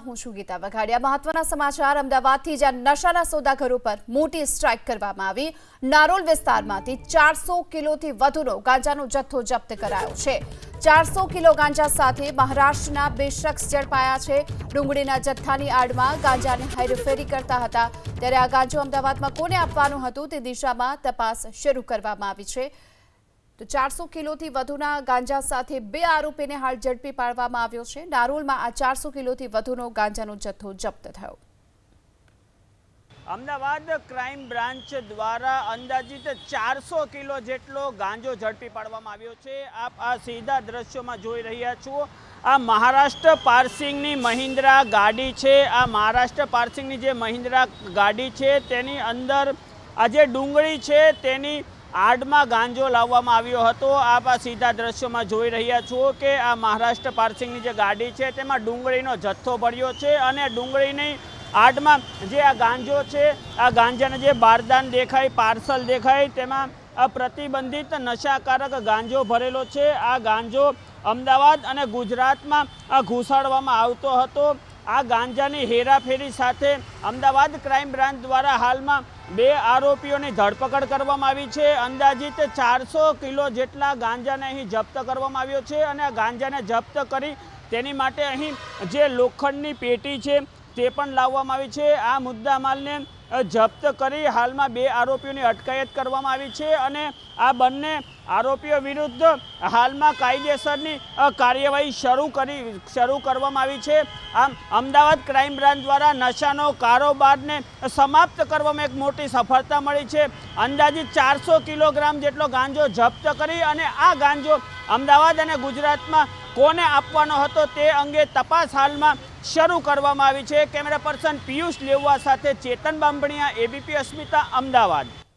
હું છું ગીતા વઘાડિયા। મહત્વના સમાચાર અમદાવાદથી જ્યાં નશાના સોદાગરો પર મોટી સ્ટ્રાઇક કરવામાં આવી। નારોલ વિસ્તારમાંથી 400 કિલોથી વધુનો ગાંજાનો જથ્થો જપ્ત કરાયો છે। 400 કિલો ગાંજા સાથે મહારાષ્ટ્રના 2 શખ્સ ઝડપાયા છે। ડુંગળીના જથ્થાની આડમાં ગાંજાની હેરાફેરી કરતા હતા, ત્યારે આ ગાંજો અમદાવાદમાં કોને આપવાનું હતું તે દિશામાં તપાસ શરૂ કરવામાં આવી છે। તો 400 કિલોથી વધુના ગાંજા સાથે 2 આરોપીને હાલ ઝડપી પાડવામાં આવ્યો છે। નારોલમાં આ 400 કિલોથી વધુનો ગાંજાનો જથ્થો જપ્ત થયો। અમદાવાદ ક્રાઇમ બ્રાન્ચ દ્વારા અંદાજિત 400 કિલો જેટલો ગાંજો ઝડપી પાડવામાં આવ્યો છે। આપ આ સીધા દ્રશ્યોમાં જોઈ રહ્યા છો। આ મહારાષ્ટ્ર પાર્સિંગની મહિન્દ્રા ગાડી છે। આ મહારાષ્ટ્ર પાર્સિંગની જે મહિન્દ્રા ગાડી છે તેની અંદર આ જે ડુંગળી છે તેની આડમાં ગાંજો લાવવામાં આવ્યો હતો। આપ આ સીધા દ્રશ્યોમાં જોઈ રહ્યા છો કે આ મહારાષ્ટ્ર પાર્સિંગની જે ગાડી છે તેમાં ડુંગળીનો જથ્થો ભર્યો છે અને ડુંગળીની આડમાં જે આ ગાંજો છે, આ ગાંજાના જે બારદાન દેખાય, પાર્સલ દેખાય, તેમાં આ પ્રતિબંધિત નશાકારક ગાંજો ભરેલો છે। આ ગાંજો અમદાવાદ અને ગુજરાતમાં ઘુસાડવામાં આવતો હતો। આ ગાંજાની હેરાફેરી સાથે અમદાવાદ ક્રાઇમ બ્રાન્ચ દ્વારા હાલમાં 2 આરોપીઓની ધરપકડ કરવામાં આવી છે। અંદાજિત 400 કિલો જેટલા ગાંજાને અહીં જપ્ત કરવામાં આવ્યો છે અને આ ગાંજાને જપ્ત કરી તેની માટે અહીં જે લોખંડની પેટી છે તે પણ લાવવામાં આવી છે। આ મુદ્દામાલને જપ્ત કરી હાલમાં 2 આરોપીઓની અટકાયત કરવામાં આવી છે અને આ બંને આરોપીઓ વિરુદ્ધ હાલમાં કાયદેસરની કાર્યવાહી શરૂ કરવામાં આવી છે। આમ અમદાવાદ ક્રાઇમ બ્રાન્ચ દ્વારા નશાનો કારોબારને સમાપ્ત કરવામાં એક મોટી સફળતા મળી છે। અંદાજિત 400 કિલોગ્રામ જેટલો ગાંજો જપ્ત કરી અને આ ગાંજો અમદાવાદ અને ગુજરાતમાં કોને આપવાનો હતો તે અંગે તપાસ હાલમાં શરૂ કરવામાં આવી છે। કેમેરા પર્સન પિયુષ લેવા સાથે ચેતન બાંભણિયા, ABP અસ્મિતા, અમદાવાદ।